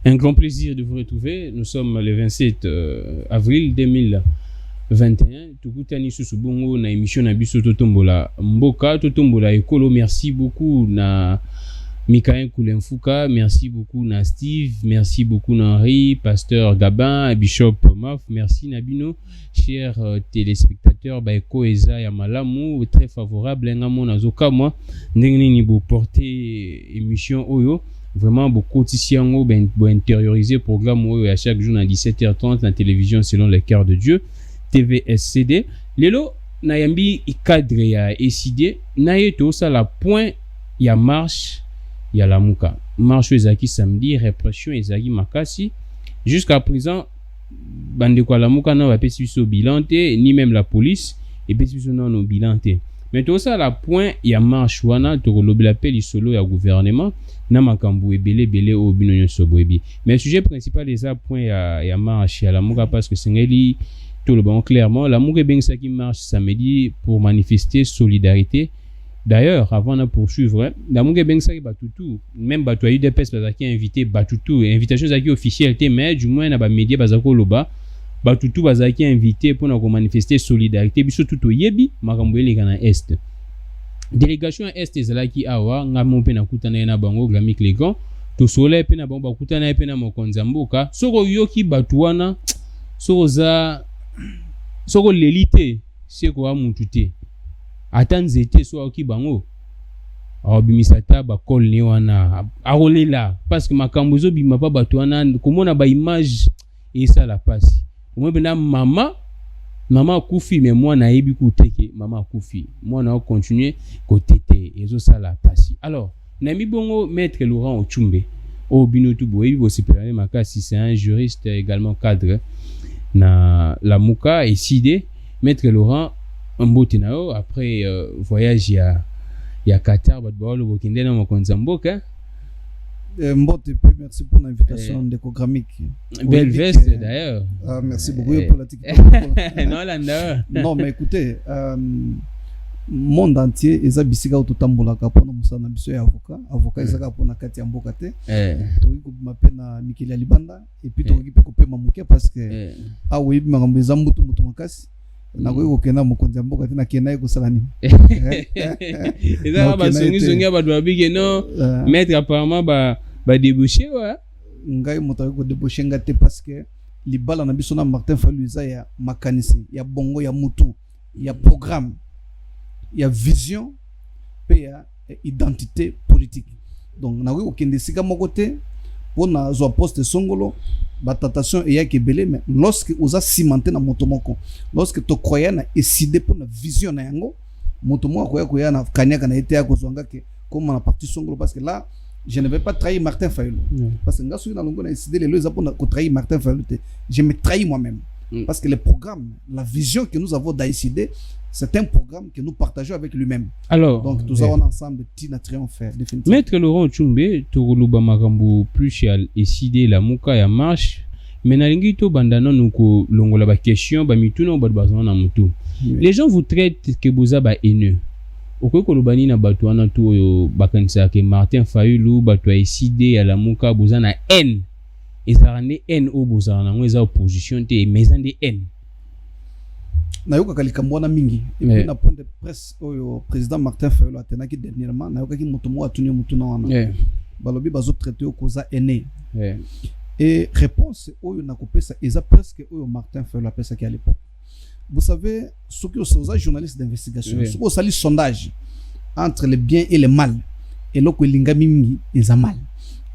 Un grand plaisir de vous retrouver. Nous sommes le 27 avril 2021. Tukutani susubongo na émission na biso totombola mboka totombola ekolo. Merci beaucoup na Mikael Koulenfouka, merci beaucoup na Steve, merci beaucoup na Henri, Pasteur Gabin, Bishop Maf, merci Nabino, chers téléspectateurs, Baeko Eza ya Malamu, très favorable ngamo nazoka moi ndenge ni bo porter émission oyo. Vraiment beaucoup tisiango bo intérioriser programme oyo à chaque jour à 17h30 la télévision selon le cœur de Dieu, TVSCD. Lelo nayambi cadre ya ECD na yeto ça la point ya marche ya Lamuka. Marche ezaki samedi, répression ezaki makasi. Jusqu'à présent, bande kwa Lamuka na ba pesi biso bilan te, ni même la police et pesi biso non bilan te. Mais tout ça la point ya marche wana to lobi l'appel solo ya gouvernement na makambu ebele o binonyo sobwebi. Mais le sujet principal est ça point ya marche ya Lamuka parce que sengeli tout le bon clairement Lamuka ben ça qui marche samedi pour manifester solidarité. D'ailleurs, avant de poursuivre, Lamuka Bengsaki Batutu, même Batoyu de Pes Bazaki invité Batutu, invitation Zaki officielle, mais du moins, dans les médias Bazako Loba, Batutu Bazaki invité pour nous manifester solidarité, biso tout yebi, Makamboué Gana Est. Délégation Est Zalaki Awa, Ngamon Pena Kutana na Bango, Glamik Legan, to Soleil Pena Bamba Kutana Pena Mokonzamboka, Soro Yoki Batuana, Soroza, Soro l'élite, c'est quoi Moutute. Atanzete so oki bango abimisata ba kol ne wana arolela parce que makambuzo bima pa bato wana komona ba image et ça la passe moi bena mama kufi mais moi na yebi kuteke mama kufi moi na continuer kotete ezo ça la passe. Alors na mi bongo maître Laurent Ochumbe o binotu boyebi bo supérieur makasi, c'est un juriste également cadre na Lamuka et SID. Maître Laurent Mbotinao, après voyage il y a Qatar, Badbaolo Bokinde na Mokonzamboka. Mbote, merci pour l'invitation d'écogramique. Belle veste d'ailleurs. Merci beaucoup pour la TikTok. Non, là, non, mais écoutez, monde entier, ils ont bisika autotambola kapona musana biso ya avocat ils ont kapona kati ya mboka te. Toki ko mapena Mikeli Alibanda et puis toki pe ko pe mamuke parce que ah oui, makambo ezambutu mutu makasi. Na ko kena mokonzi mboka tena kena ekosala nini eza ba songi ba doit bige non mettre apparemment ba déboucher wa ngai moto ko déboucher ngate parce que libala na biso na Martin Fayulu eza ya makanisi ya bongo ya mutu ya programme ya vision pe ya identité politique. Donc na ko kende sika moko te pona zo poste songolo batatation et yaki belé, mais lorsque vous avez cimenté na motomoko, lorsque tu croyais na décidé pour na vision na yango, motomo croyait na kanyaka na été à kozwanga que comme on parti songolo parce que là je ne vais pas trahir Martin Fayulu parce que ngasu na longo na décidé les lois pour na trahir Martin Fayulu, je me trahis moi-même parce que le programme, la vision que nous avons décidé, c'est un programme que nous partageons avec lui-même. Alors, donc nous avons ensemble petit triomphe définitivement. Maître Laurent Ochumbe Togoluba Makambo plus ya décidé la muka ya marche mais na lingi to bandana nuko longola ba question ba mituna ba bazana na mutu. Les gens vous traitent que boza ba haineux. Okoy kolobani na bato wana to bakanisa ke Martin Fayulu bato décidé ya la muka boza na haine. Et ça rend haine au boza na ngeza opposition te mais en de haine. Nayoka kalikamwana mingi et puis na point de presse au président Martin Fayulu atenaki dernièrement nayoka ki motomo atuni mutuna wana balobi bazo traiter au causa aîné et réponse oyo nakopesa eza presque oyo Martin Fayulu apesa ki à l'époque. Vous savez ce que aux journalistes d'investigation ce que sali sondage entre le bien et le mal et loko linga mingi eza mal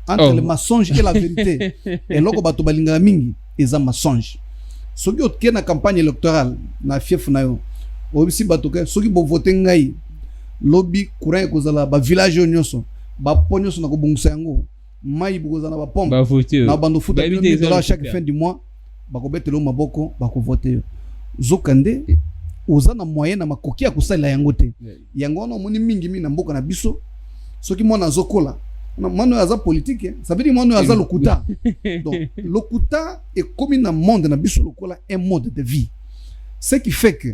entre le mensonge et la vérité et loko bato balinga mingi eza mensonge. Soki otke na campagne électorale na fief na yo obisi batoke soki bo voter ngai lobby courant ekozala ba village nyonso ba ponyoso na kobungisa yango mai bukozana ba pompe na bando futa $1 chaque fin du mois bakobetelo maboko bakovoter zokande ozana moyen na makoki ya kusala yango te yango na moni mingi na mboka na biso soki mwana zokola mano yaza politique ça veut dire mano yaza lokuta. Donc lokuta est comme dans monde na biso lokola un mode de vie, ce qui fait que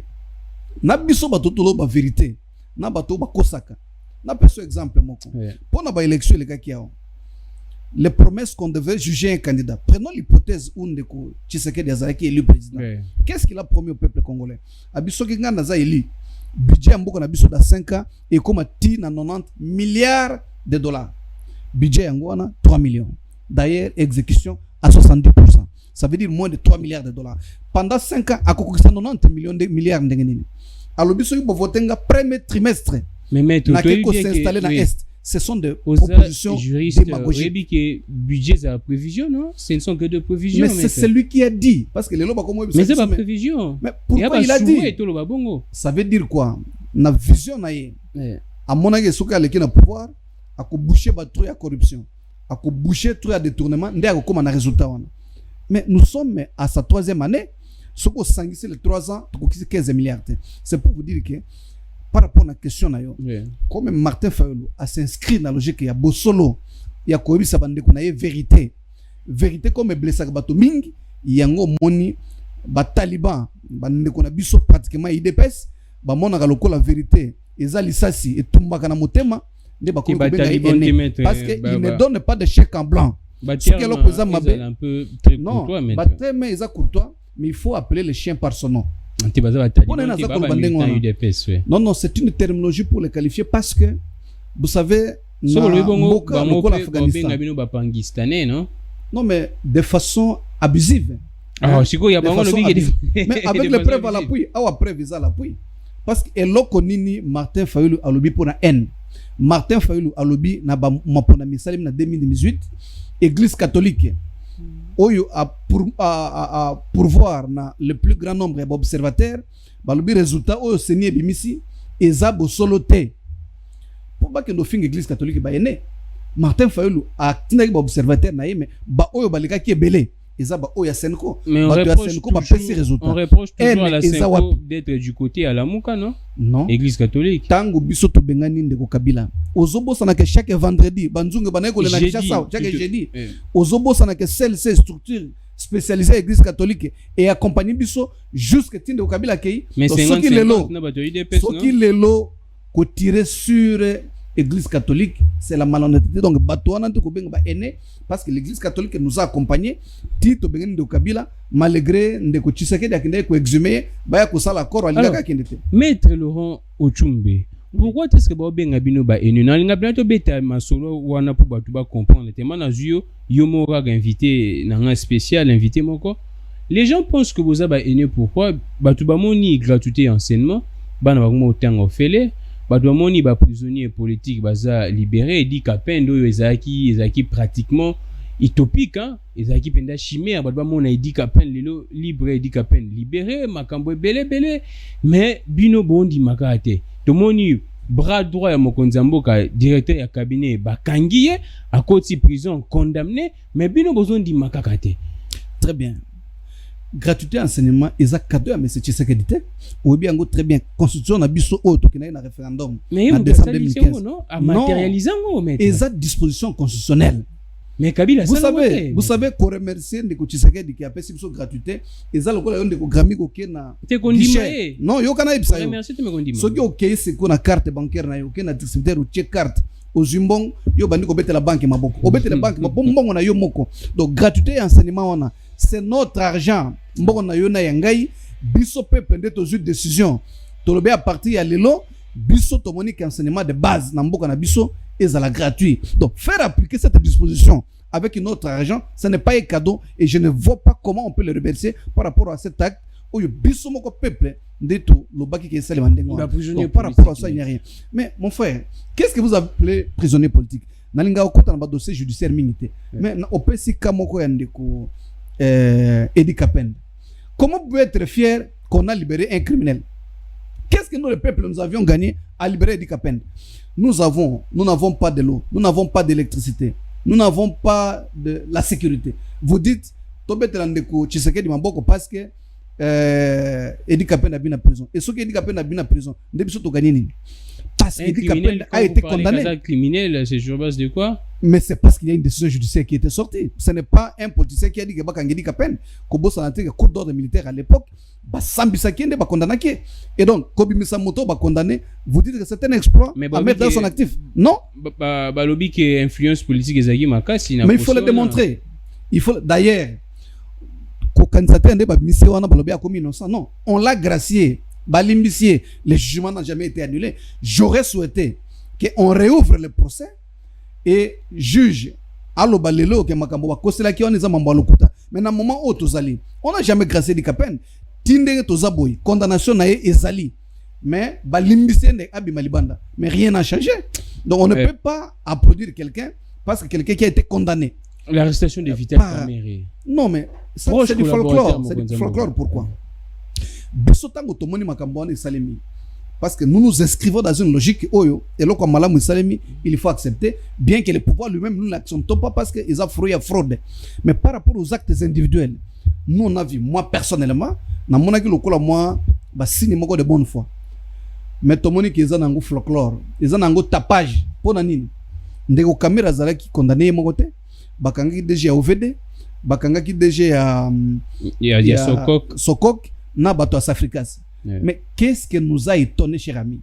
na biso batotolo ba vérité na bato ba kosaka na peso exemple moko pour na ba élection le kaki yao les promesses qu'on devait juger un candidat. Prenons l'hypothèse où Ndeko Tshisekedi Azalaki est élu président. Qu'est-ce qu'il a promis au peuple congolais? Abiso Kinga Naza élu. Budget Mboko Nabiso dans 5 ans et comme ti na 90 milliards de dollars. Budget Angwana 3 millions. D'ailleurs, exécution à 70%. Ça veut dire moins de 3 milliards de dollars. Pendant 5 ans, à 90 milliards de dollars. Alors, biso yubo votenga premier trimestre. Mais maître, Nakeko s'est installé dans l'Est. Ce sont des propositions démagogiques. Que budget c'est la prévision, non? Ce ne sont que de prévisions. Mais c'est celui qui a dit. Parce que les lois, mais c'est pas prévision. Mais pourquoi il a dit? Ça veut dire quoi? Na vision naïe. À mon avis, ce qu'il a le pouvoir, à boucher la corruption, à boucher le détournement, ndé a comme un résultat. Mais nous sommes à sa 3e année. Ce qu'on s'enguisse les 3 ans, 15 milliards. C'est pour vous dire que par rapport à la question, comme Martin Fayulu a s'inscrit dans la logique, il y a Bossolo, il y a Kobi Sabande, qu'on a vérité. Vérité comme blessé à Batoming, il y a un moni, Taliban, qu'on a biso pratiquement IDPS, mon a la vérité, et Zalisasi, et Tumbakana Motema, parce qu'il ne donne pas de chèque en blanc. Ce qui est un peu très courtois, mais il faut appeler le chien par son nom. Non, non, c'est une terminologie pour le qualifier parce que, vous savez, non, mais de façon abusive. Mais avec les preuves à l'appui, à l'appui. Parce que l'Okonini, Martin Fayulu a lobby pour la haine. Martin Fayulu a lobby na mapona misalim na 2018, Église catholique. Oyo a pourvoir na le plus grand nombre d'observateurs, balobi résultat oyo seni bimisi ezabo soloté. Pour pas que nos filles Église catholique ba ene, Martin Fayulu a tinaki ba observateur na yeme ba oyo balika ki belé. Ezaba oyo Senko. Mais on reproche toujours à la Senko d'être du côté à la Mouka, non? Non. Église catholique. Tango bisoto bengani ndeko Kabila. Ozobo sanake chaque vendredi, banzunge baneko le nakisha sao, chaque jeudi. Ozobo sanake ces structures spécialisées Église catholique et accompagné biso jusqu'à tinde Kabila kei. Mais c'est ce qui lelo ko tirer sur Église catholique, c'est la malhonnêteté. Donc, parce que l'Église catholique nous a accompagnés, Tito Bengani de Kabila, malgré Ndeko Tshisekedi qui a exhumé, Maître Laurent Ochumbe, pourquoi est-ce que Baobenga Bino ba enu na linga bientôt beta masolo wana pour batuba comprendre tellement na zuyo yomora invité na un spécial invité moko. Les gens pensent que vous avez enu pourquoi batuba moni gratuité enseignement, bana ba mo tango fele. Badouamoni ba prisonnier politique baza libéré et dit qu'apendo ezaki pratiquement utopique hein ezaki penda chimère badouamona dit qu'apen lelo libre dit qu'apen libéré makambo belé mais bino bondi makate to moni bras droit ya mokonzi mboka directeur ya cabinet bakangiye à côté prison condamné mais bino bozondi makakate. Très bien. Gratuité enseignement ils a cadeau à M. Tshisekedi ou bien très bien constitution na biso auto qui na référendum en décembre 2015 non à matérialisant mais ils a disposition constitutionnelle mais Kabila vous savez qu'on remercie Ndeko Tshisekedi qui a fait cette gratuité ils a le ko Ndeko Grammy ko na non yo kana ibisa yo so ki OK c'est qu'on a carte bancaire na yo na distributeur ou check carte au Zimbong yo bandi ko bete la banque maboko obete la banque mabongo na yo moko donc gratuité enseignement on a c'est notre argent. Mboko na yona yangai biso peuple ndeto zu décision. Tolobe à partir ya lelo biso tomoni enseignement de base na mboka na biso ezala gratuit. Donc faire appliquer cette disposition avec notre argent, ce n'est pas un cadeau et je ne vois pas comment on peut le remercier par rapport à cet acte où biso moko peuple ndeto lobaki ke sale mandengo. Par rapport à ça il n'y a rien. Mais mon frère, qu'est-ce que vous appelez prisonnier politique? Nalinga okota na dossier judiciaire minité. Mais au pesi kamoko yandeko Edi Kapende. Comment vous pouvez être fier qu'on a libéré un criminel? Qu'est-ce que nous, le peuple, nous avions gagné à libérer Edi Kapende? Nous n'avons pas de l'eau, nous n'avons pas d'électricité, nous n'avons pas de la sécurité. Vous dites, Tobet Landeko Tshisekedi Maboko parce que Edi Kapende a bien en prison. Et ce qui Edi Kapende a bien en prison, nous avons gagné. Parce que Edi Kapende a été condamné. Un criminel, c'est sur base de quoi? Mais c'est parce qu'il y a une décision judiciaire qui était sortie. Ce n'est pas un politicien qui a dit que Bakangedi Kapen, Kobo Sanate, le cours d'ordre militaire à l'époque, Sambisa Kende, condamné. Et donc, Kobi Misamoto va condamner. Vous dites que c'est un exploit à mettre dans son actif. Non. Balobi qui influence politique Ezagi Makasi. Mais il faut le démontrer. Il faut d'ailleurs. Non, on l'a gracié. Balimbissier, le jugement n'a jamais été annulé. J'aurais souhaité qu'on réouvre le procès et juge allo balelo ke makambo bakosela ki on eza mambo lokuta. Mais dans moment où tozali, on n'a jamais gracié di Kapen. Tinde tozaboy, condamnation na ezali. Mais balimbissier ne abima libanda. Mais rien n'a changé. Donc on ne peut pas applaudir quelqu'un parce que quelqu'un qui a été condamné. L'arrestation de Vital Kamerhe. Non mais ça, c'est du folklore. C'est du folklore. Pourquoi? Bisotango tomoni makambo wana esalemi. Parce que nous nous inscrivons dans une logique oyo et là comme malamu esalemi, il faut accepter bien que le pouvoir lui-même nous l'acceptons pas parce que ils ont fraude. Mais par rapport aux actes individuels, nous on a vu, moi personnellement, na monaki lokola moi ba signe moko de bonne foi. Mais tomoni ki eza nango folklore, eza nango tapage pona nini? Ndeko kamera zalaki condamné moko te, bakangaki DG ya OVD, bakangaki DG ya Sokok na bato à Safrikas. Yeah. Mais qu'est-ce qui nous a étonné, cher ami?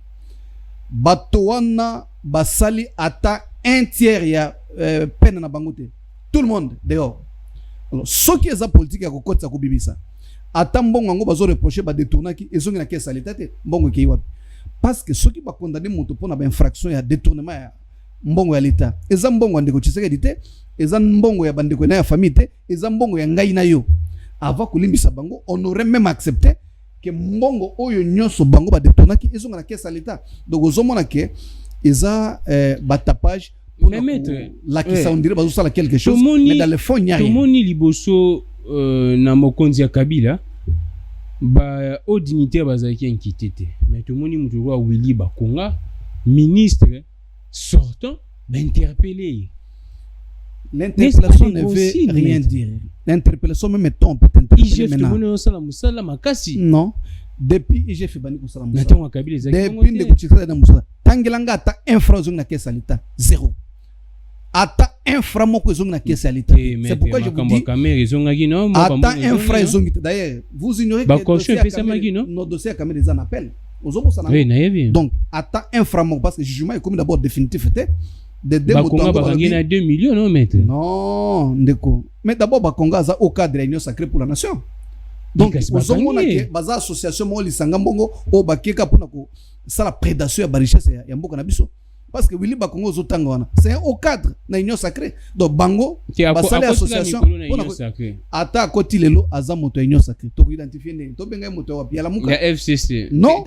Batoana basali ata un tiers ya peine na bangote. Tout le monde dehors. Alors, ce qui est la politique à côté de Kubimisa. Ata mbongo ngo bazo reprocher ba détourner qui ezongi na caisse l'état mbongo ki wapi. Parce que ceux qui ba condamner moto pour na infraction ya détournement ya mbongo ya l'état. Eza mbongo ndeko Tshisekedi te, eza mbongo ya bandeko na ya famille te, eza mbongo ya ngai na yo. Avant kolimbisa bango, on aurait même accepté que mbongo oyo nyonso bango ba détournaki ezonga na caisse à l'état. Donc ozomona que eza batapage pour la qui ça on dirait bazo sala quelque chose mais dans le fond il n'y a rien. Tomoni liboso na mokonzi ya Kabila ba au dignitaire bazaki inquiété mais tomoni mutu wa Willy Bakonga ministre sortant d'interpeller. L'interpellation ne veut rien dire. L'interpellation même on peut interpeller maintenant. Non. Depuis IGF bani kusala musala. Depuis ndeko Tshisekedi na musala. Tangelanga ata infraction na caisse à l'état zéro. Ata infra moko ezongi na caisse à l'état. C'est pourquoi je vous dis ata infra ezongi. D'ailleurs, vous ignorez que nos dossiers à Kamerhe les en appel. Donc ata infra moko parce que le jugement est commis d'abord définitif était de 2 millions non maître. Non, ndeko. Mais d'abord Bakonga za au cadre de l'Union sacrée pour la nation. Donc ozomona ke baza association mo lisanga mbongo o bakeka pona ko sala prédation ya richesse ya mboka na biso. Parce que Willy Bakongo zotanga wana. C'est au cadre na Union sacrée. Donc bango basala association pona ko ata koti lelo aza moto Union sacrée. To identifier ne to benga moto wa pia la muka. Ya FCC. Non.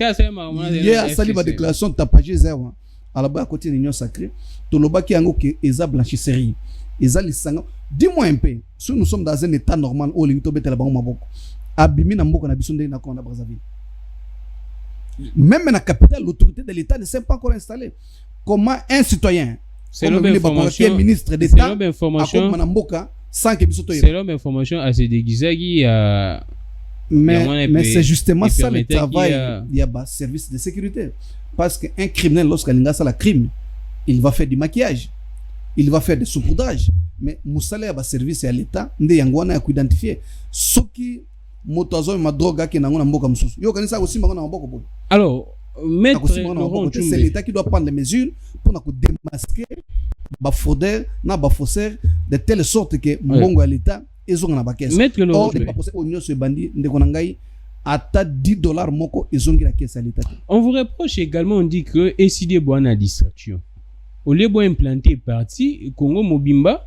Il y a sali ba déclaration tapagé zéro. À la bas à côté de l'Union sacrée, tout le bas qui a que eza blanchisserie, eza lisanga. Dis-moi un peu, si nous sommes dans un état normal où l'Union bête la banque maboko, abimi na mboko na bisonde na konda Brazzaville. Même dans la capitale, l'autorité de l'État ne s'est pas encore installée. Comment un citoyen, comme le ministre d'État, sans que c'est l'homme information à se déguiser à. Mais c'est justement ça le travail. Il y a un service de sécurité. Parce qu'un criminel, lorsqu'il a la crime, il va faire du maquillage, il va faire des saupoudrages. Mais Moussale a un service à l'État, il y a un identifié. Ce qui motozo ma drogue qui n'a pas de souci. Yo kanisa aussi mangona mboko. Alors, maître c'est l'État qui doit prendre les mesures pour démasquer les fraudeurs, les faussaires de telle sorte que mbongo à l'État ils ont na ba caisse. Or de pas poser au nyonso bandi ndeko nangai ata $10 moko ezongi la caisse à l'État. On vous reproche également, on dit que SID boana distraction. Au lieu de implanter parti Congo Mobimba,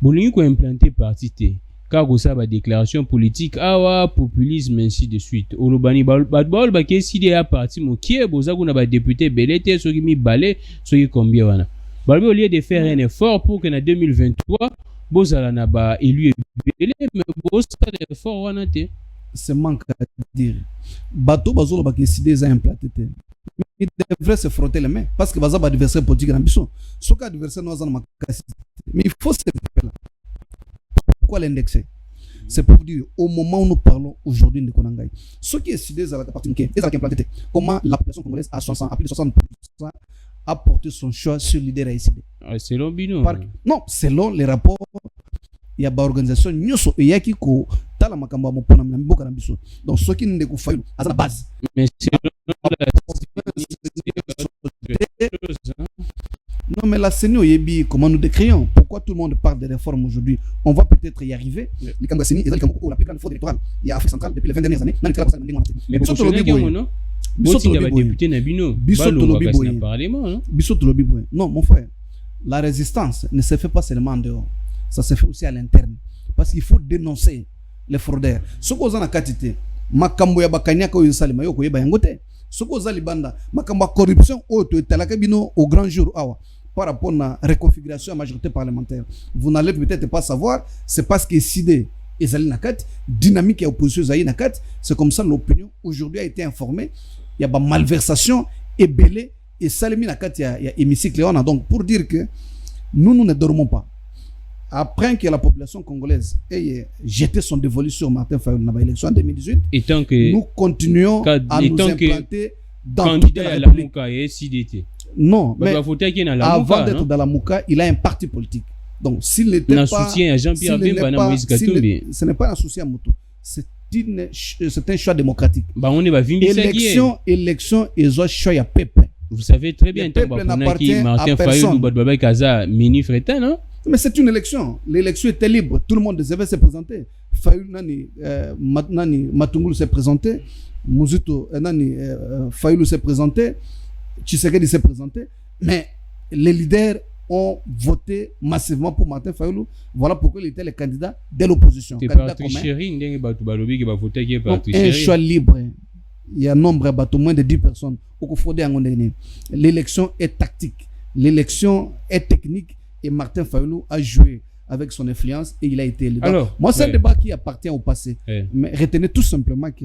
bolingi ko implanter parti té. Car ça ba déclaration politique awa populisme ainsi de suite. Olobani bal ba ke SID a parti mo kie boza ko na ba député belete soki mi balé soki combien wana. Balbi au lieu de faire un effort pour que en 2023 bozala na ba élu belé mais bozala effort wana té. C'est manque à dire. Bateau bazolo ba décider za implanter. Il devrait se frotter les mains parce que baza ba adversaire politique na biso. Ce que adversaire nous a na makasi. Mais il faut se faire. Pourquoi l'indexer? C'est pour vous dire au moment où nous parlons aujourd'hui de Konangai. Ce qui est décidé za la partie qui est implanté. Comment la population congolaise a 60 à plus de 60% a porté son choix sur leader AICD. Selon Bino. Non, selon les rapports, il y a une organisation nyoso et yaki ko tala makamba mo pona na mboka na biso. Donc ce qui ne ko fayu à la base. Mais non, mais la CENI yebi comment nous décrions. Pourquoi tout le monde parle des réformes aujourd'hui? On va peut-être y arriver. Les Kanga CENI, la plus grande fraude électorale il y a Afrique centrale depuis les 20 dernières années. Mais pour ce non. Député Nabino. Non, mon frère, la résistance ne se fait pas seulement en dehors, ça se fait aussi à l'interne. Parce qu'il faut dénoncer les fraudeurs. Ce qu'on a quantité, makambo ya bakanya ko yosalima yoko yeba yangote. Ce qu'on a libanda, makambo corruption auto talaka bino au grand jour awa par rapport à la reconfiguration à majorité parlementaire. Vous n'allez peut-être pas savoir, c'est parce que SID et Zali Nakat, dynamique et opposition Zali Nakat, c'est comme ça l'opinion aujourd'hui a été informée. Il y a une malversation et belé et Salemi Nakat, il y a hémicycle. Donc pour dire que nous ne dormons pas. Après que la population congolaise ait jeté son dévolu sur Martin Fayulu dans l'élection en 2018, nous continuons à nous implanter dans toute la République. Non, mais avant d'être dans la Mouka, il a un parti politique. Donc s'il n'était pas, ce n'est pas un soutien à Moto. C'est un choix démocratique. Élection, ils ont choix à peuple. Vous savez très bien, Martin Fayulu mini fretin, non? Mais c'est une élection. L'élection était libre. Tout le monde devait se présenter. Fayulu Matungulu s'est présenté. Mouzito Fayulu s'est présenté. Tshisekedi s'est présenté. Mais les leaders ont voté massivement pour Martin Fayulu. Voilà pourquoi il était le candidat de l'opposition. C'est pas tricherie. Un choix libre. Il y a un nombre de moins de 10 personnes. L'élection est tactique. L'élection est technique. Et Martin Fayulu a joué avec son influence et il a été élu. Alors, moi, c'est un débat qui appartient au passé. Mais retenez tout simplement que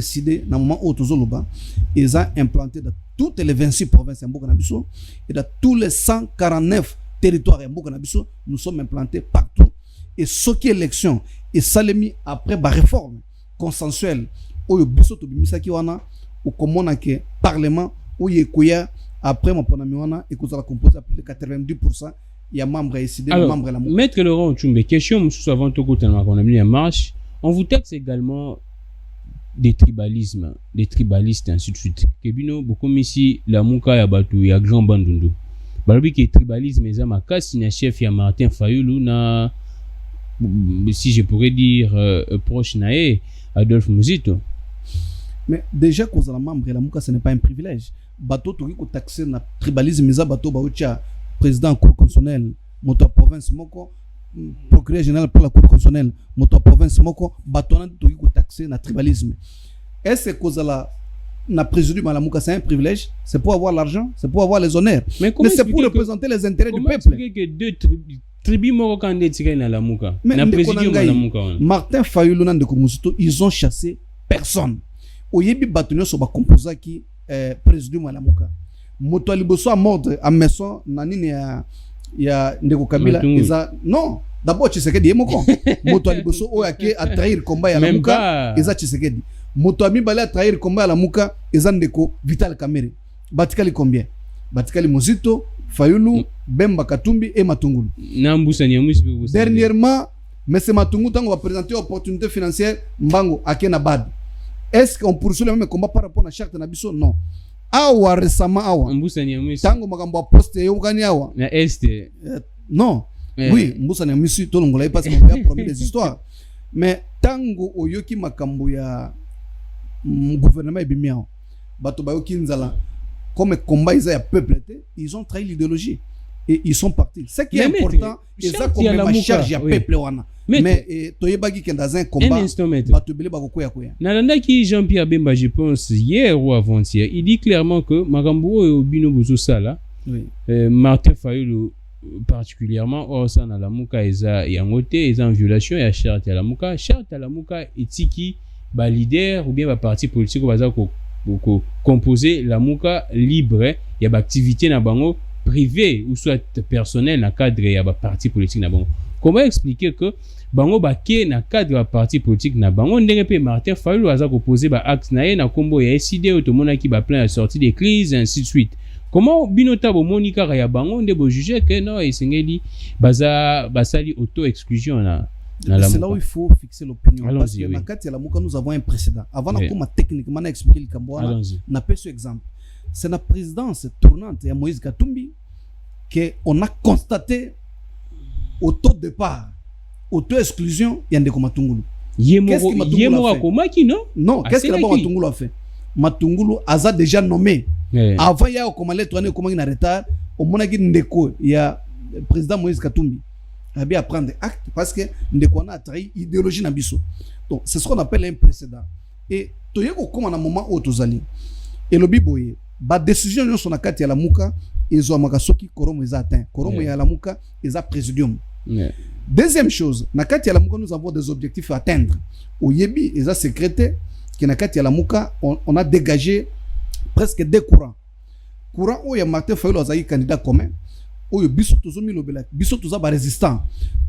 SID, dans le moment où ils ont implanté dans toutes les 26 provinces en Bokanabiso et dans tous les 149 territoires en Bokanabiso, nous sommes implantés partout. Et ce qui est élection, et ça l'a mis après la réforme consensuelle, où il y a Biso Tobimisaki Wana, où comme que Parlement, où il y a après mon ponamiwana et que ça va composer à plus de 90%, il y a membres SID, membres de la Mouka. Maître Laurent Tchoumbe, question avant tout côté qu'on a mis en marche, on vous taxe également des tribalismes, des tribalistes ainsi de suite. Kebino beaucoup ici la Mouka ya batu ya grand bandundu. Balobi que tribalisme eza makasi na chef ya Martin Fayulu na si je pourrais dire proche nae Adolphe Muzito. Mais déjà cause la membre de la Mouka ce n'est pas un privilège. Bateau tout qui taxé na tribalisme eza bateau baoucha président cour constitutionnelle moto province moko procureur général pour la cour constitutionnelle moto province moko bateau na tout qui taxé na tribalisme. Est-ce que cause na président la Mouka c'est un privilège? C'est pour avoir l'argent, c'est pour avoir les honneurs, mais c'est pour représenter les intérêts du peuple. Comment que deux tribus moko candidaté na la Mouka na président na Mouka Martin Fayulu na Ndeko Muzito ils ont chassé personne. Oyebi batonyo so ba composa qui président à la Mouka. Moto aliboso à mordre à maison nanini ya Ndeko Kabila eza non d'abord Tshisekedi yemoko moto aliboso oyake à trahir combat ya la Mouka eza Tshisekedi moto ami bala trahir combat ya la Mouka eza Ndeko Vital Kamerhe batikali combien batikali Muzito Fayulu Bemba Katumbi et Matungulu nambusa nyamusi dernièrement monsieur Matungulu tango va présenter opportunité financière mbango akena bad. Est-ce qu'on poursuit le même combat par rapport à la charte Nabiso? Non. Awa récemment awa. Tango makambo poste yokani awa. Na este. Non. Oui, Mbusa Nyamisi to longola parce qu'on a promis des histoires. Mais tango oyoki makambo ya gouvernement ebimiao. Bato bayoki nzala comme combat ils a peuple ils ont trahi l'idéologie et ils sont partis. Ce qui est important, c'est ça comme ma charge ya peuple wana. Mais toyebaki que dans un combat batubele bakokoya koya. Nalandaki Jean-Pierre Bemba je pense hier ou avant-hier, il dit clairement que makambo obino bozo sala. Martin Fayulu particulièrement or ça na la Mouka eza yangote eza en violation ya charte ya la Mouka. Charte ya la Mouka etiki ba leader ou bien ba parti politique baza ko composer la Mouka libre ya ba activité na bango privé ou soit personnel na cadre ya ba parti politique na bango. Comment expliquer que bango baké na cadre ya parti politique na bango ndenge pe Martin Fayulu aza ko poser ba acte na ye na kombo ya SID automona ki ba plan ya sortie des crises ainsi de suite. comment binota bo monika ya bango nde bo juger que non esengeli baza basali auto exclusion na c'est là où il faut fixer l'opinion. Parce que dans le cas de la Mouka, nous avons un précédent. Avant de techniquement expliquer le Cambodge, on a pris ce exemple. C'est la présidence tournante de Moïse Katumbi qu'on a constaté au taux de départ, auto-exclusion, il y a des Matungulu. Qu'est-ce que d'abord Matungulu a fait? Matungulu a déjà nommé. Avant, il y a un retard. Au moment où il y a le président Moïse Katumbi. À bien prendre acte parce que nous a trahi idéologie na biso. Donc c'est ce qu'on appelle un précédent. Et toyeko comme na moment où tozali. Et le biboye ba décision yo sona kati ya la muka ezo makasoki koromo eza atteint. Koromo ya la muka eza présidium. Deuxième chose, na kati ya la muka nous avons des objectifs à atteindre. Au yebi eza secrétaire qui na kati ya la muka on a dégagé presque deux courants. Courant où ya Martin Fayulu azali candidat commun. Oyo biso tozomi lobela biso toza ba résistant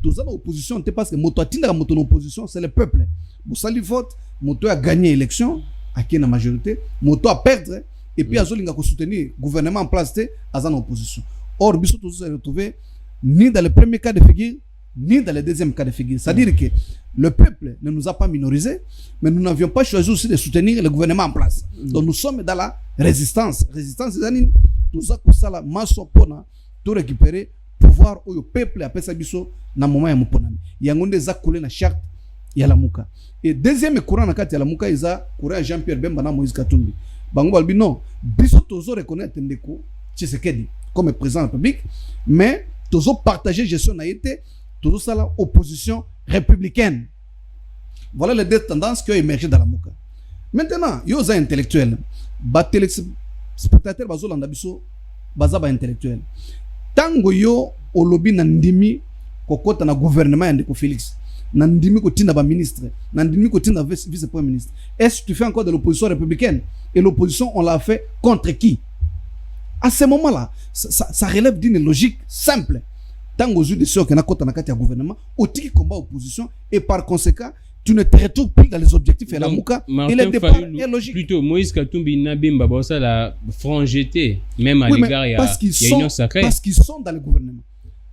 toza na opposition te parce que moto atinda moto na opposition c'est le peuple bosali vote moto a gagné élection aki na majorité moto a perdre et puis azolinga ko soutenir gouvernement en place te aza na opposition or biso tozo se retrouver ni dans le premier cas de figure ni dans le deuxième cas de figure c'est-à-dire que le peuple ne nous a pas minorisés mais nous n'avions pas choisi aussi de soutenir le gouvernement en place donc nous sommes dans la résistance zanini toza ko sala maso pona tout récupérer pouvoir au peuple après ça biso na moment ya muponami yango nde za coulé na charte ya la muka et deuxième courant na kati ya la muka iza courant Jean-Pierre Bemba na Moïse Katumbi bango balbi non biso tozo reconnaître ndeko Tshisekedi comme président de la République mais tozo partager gestion na été tozo sala opposition républicaine. Voilà les deux tendances qui ont émergé dans la muka. Maintenant yo za intellectuel ba téléspectateur bazolanda biso baza ba intellectuel. Tango yo olobi na ndimi kokota na gouvernement yandeko Félix na ndimi kotinda ba ministre na ndimi kotinda vice premier ministre, est-ce que tu fais encore de l'opposition républicaine et l'opposition on l'a fait contre qui? À ce moment-là ça relève d'une logique simple. Tango zu de ceux qui na kota na kati ya gouvernement otiki combat opposition et par conséquent tu ne te retrouves plus dans les objectifs et la mouka et le départ est logique. Plutôt Moïse Katumbi na bimba bossa la frangeté même à l'égard il y a union sacrée parce qu'ils sont dans le gouvernement.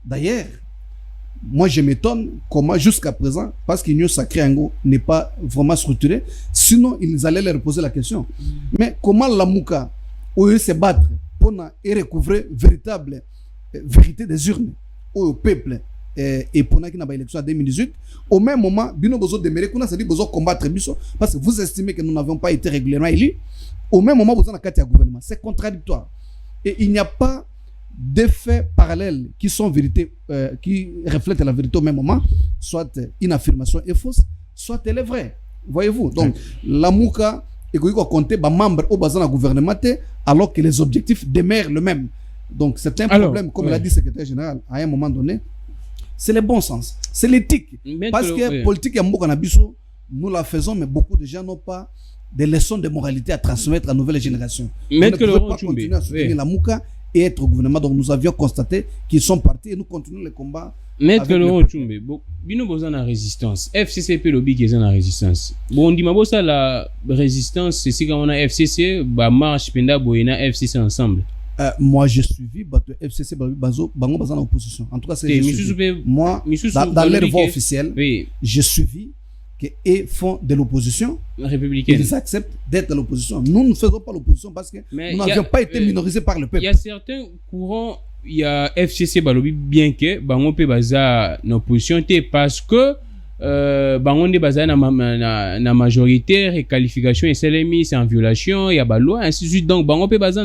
D'ailleurs moi je m'étonne comment jusqu'à présent parce qu'union sacrée n'est pas vraiment structurée sinon ils allaient leur poser la question mais comment la mouka au se battre pour recouvrer véritable vérité des urnes au peuple et pour qui n'a pas élection en 2018 au même moment bino besoin demeurer qu'on a dit besoin combattre biso parce que vous estimez que nous n'avons pas été régulièrement élus au même moment vous en avez gouvernement c'est contradictoire et il n'y a pas d'effets parallèles qui sont vérité qui reflètent la vérité au même moment soit une affirmation est fausse soit elle est vraie voyez-vous donc la mouka et qu'on compter ba membre au bazan gouvernement alors que les objectifs demeurent le même donc c'est un problème comme l'a dit le secrétaire général à un moment donné. C'est le bon sens, c'est l'éthique. Parce que politique ya mboka na biso, nous la faisons, mais beaucoup de gens n'ont pas des leçons de moralité à transmettre à nouvelle génération. Mais on ne peut pas continuer à soutenir la mouka et être au gouvernement. Donc nous avions constaté qu'ils sont partis et nous continuons le combat. Maître Laurent Tchumbe, bino boza na résistance. FCCP lobby qui est na résistance. Bon, on dit ma bossa la résistance, c'est si quand on a FCC, ba marche penda boyena FCC ensemble. Moi j'ai suivi FCC bango bazan en opposition. En tout cas c'est moi dans leur voix officielle j'ai suivi qu'ils font de l'opposition républicaine. Ils acceptent d'être de l'opposition. Nous ne faisons pas l'opposition parce que nous n'avions pas été minorisés par le peuple. Il y a certains courants, il y a FCC balobi bien que bango pe baza en opposition parce que bango nde baza na majoritaire et qualification et c'est en violation il y a ba loi ainsi de suite donc bango pe baza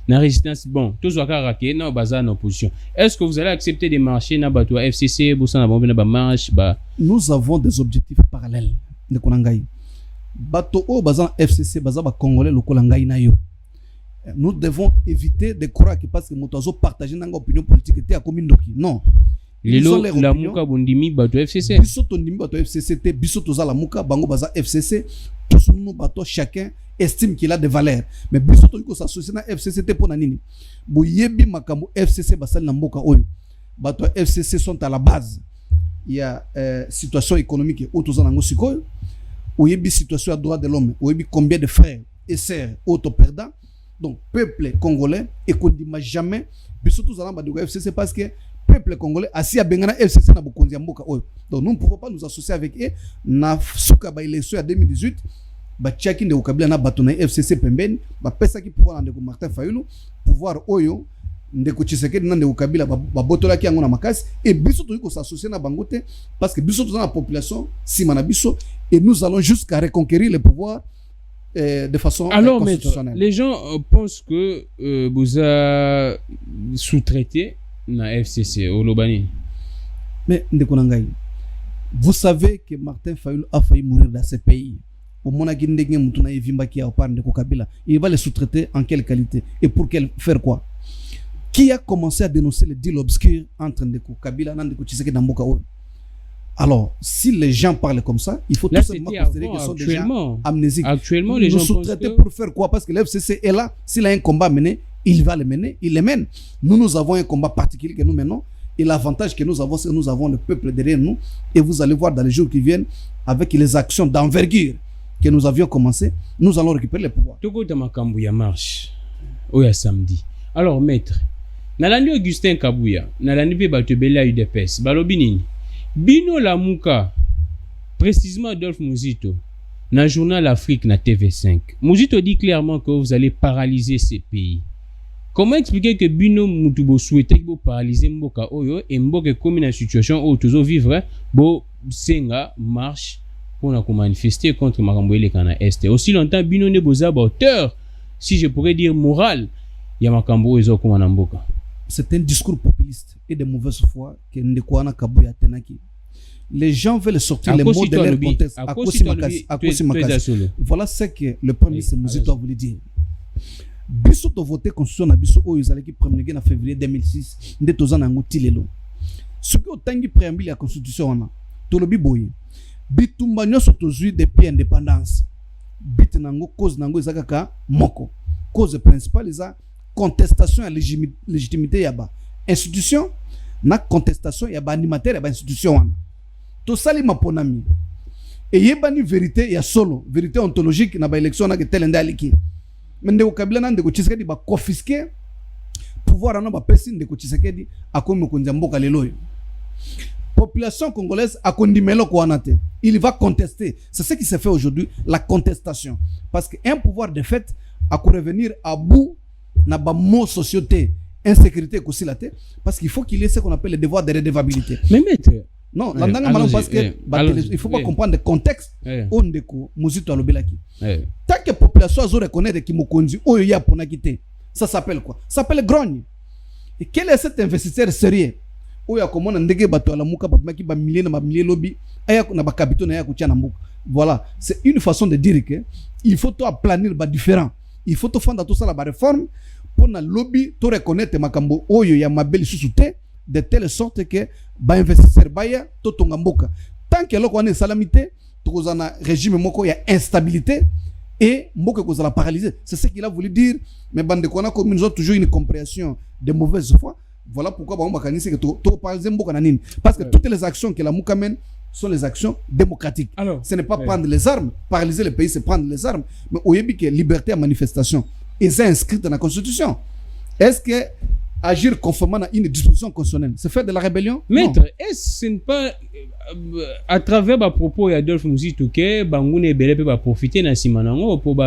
na résistance bon tous wakaraké na baza en opposition. Est-ce que vous allez accepter de marcher na bato FCC bossa na bombe na ba marche ba? Nous avons des objectifs parallèles de konangai bato o baza FCC baza ba congolais lokola ngai na yo. Nous devons éviter de croire que parce que moto azo partager nanga opinion politique te a komindoki non. Lelo la muka bondimi bato FCC biso to ndimi bato FCC te biso toza la muka bango baza FCC tous nous bato chacun estime qu'il a des valeurs mais biso to ko s'associer na FCC te pona nini boyebi makambo FCC basali na mboka oyo bato FCC sont à la base il y a situation économique autoza nango sikoyo oyebi situation à droit de l'homme oyebi combien de frères et sœurs auto perdants Donc peuple congolais et qu'on dit jamais biso tous alamba de FCC parce que peuple congolais assis à bengana FCC na bokonzi mboka oyo. Donc nous ne pouvons pas nous associer avec eux na suka ba élection en 2018 ba tchaki de ukabila na bato na FCC pembeni ba pesa ki pouvoir ndeko Martin Fayulu pouvoir oyo ndeko Tshisekedi na ndeko Kabila ba botola ki yango na makasi et biso to ko s'associer na bangote parce que biso tous na population sima na biso et nous allons jusqu'à reconquérir le pouvoir de façon constitutionnelle. Les gens pensent que vous avez sous-traité na FCC au Lobani. Mais ndeko nangai, vous savez que Martin Fayulu a failli mourir dans ce pays. Au moment où ndenge mutu na evimba ki a par ndeko Kabila, il va le sous-traiter en quelle qualité et pour faire quoi? Qui a commencé à dénoncer le deal obscur entre ndeko Kabila et ndeko Tshisekedi na mboka oyo? Alors, si les gens parlent comme ça, il faut tout simplement considérer qu'ils sont déjà amnésiques. Actuellement, les gens sous-traitent pour faire quoi? Parce que l'FCC est là. S'il a un combat à mener, il va le mener. Il le mène. Nous avons un combat particulier que nous menons. Et l'avantage que nous avons, c'est que nous avons le peuple derrière nous. Et vous allez voir dans les jours qui viennent, avec les actions d'envergure que nous avions commencé, nous allons récupérer le pouvoir. Togo Tamakambuya marche. Oya samedi. Alors, maître, Nalandi Augustin Kabuya, Nalandi Batebela UDPS, Balobinini. Bino Lamuka, précisément Adolphe Mouzito, dans le journal Afrique, na TV5. Mouzito dit clairement que vous allez paralyser ces pays. Comment expliquer que Bino Moutubo souhaitait que vous paralyser Mboka Oyo et Mboka est comme une situation où toujours vivre, bo Senga marche pour manifester contre Makamboele Kana Est. Aussi longtemps, Bino ne boza auteur, si je pourrais dire moral, il y a Makambo Ezo comme Mboka. C'est un discours populiste et de mauvaise foi que Ndekwana Kabuya Tenaki. Les gens veulent sortir les mots de leur contexte. Voilà ce que le premier ministre Mouzito a voulu dire. Biso to voté constitution na biso oyo ezalaki premier en février 2006 nde tozana ngo tilelo. Ce que otangi préambule ya constitution wana tolobi boye. Bitumba nyoso tozui depuis indépendance. Bit nango cause nango ezakaka moko. Cause principale eza contestation à légitimité yaba institution na contestation yaba animateur yaba institution wana to sali maponami et yebani vérité ya solo vérité ontologique na ba élection na ke telenda aliki mende ko Kabila na ndeko Tshisekedi ba confisquer pouvoir na ba pesi ndeko Tshisekedi akomi konza mboka lelo. Population congolaise a kondimelo ko wana te, il va contester. C'est ce qui se fait aujourd'hui, la contestation, parce que un pouvoir de fait a revenir à bout na ba mot société insécurité aussi la tête parce qu'il faut qu'il y ait ce qu'on appelle le devoir de redevabilité. Mais maître non parce que il faut pas comprendre le contexte on ndeko Mouzito alobelaki tant que population azo reconnaître ki mokonzi oyo ya pona kité ça s'appelle quoi? Ça s'appelle grogne. Et quel est cet investisseur sérieux oyo akomona ndenge bato ala muka ba maki ba milliers lobby aya na ba capitaux na ya kutia na mbuka. Voilà, c'est une façon de dire que il faut to planir ba différent. Il faut to fanda tout ça la réforme pour na lobby to reconnaître makambo oyo ya mabeli susute de telle sorte que ba investisseur baya to tonga mboka tant que loko ane salamité to kozana régime moko ya instabilité et mboka kozala paralysé. C'est ce qu'il a voulu dire, mais bande kona comme nous avons toujours une compréhension de mauvaise foi. Voilà pourquoi ba makanisi que to paralyser mboka na nini parce que toutes les actions que la mouka mène sont les actions démocratiques. Alors, ce n'est pas prendre les armes, paralyser le pays, c'est prendre les armes. Mais au Yébi que liberté à manifestation est inscrite dans la Constitution. Est-ce que agir conformément à une disposition constitutionnelle, c'est faire de la rébellion? Maître, est-ce que ce n'est pas à travers les propos d'Adolphe Mouzito que Bangoune et Belé peuvent profiter de Simanango pour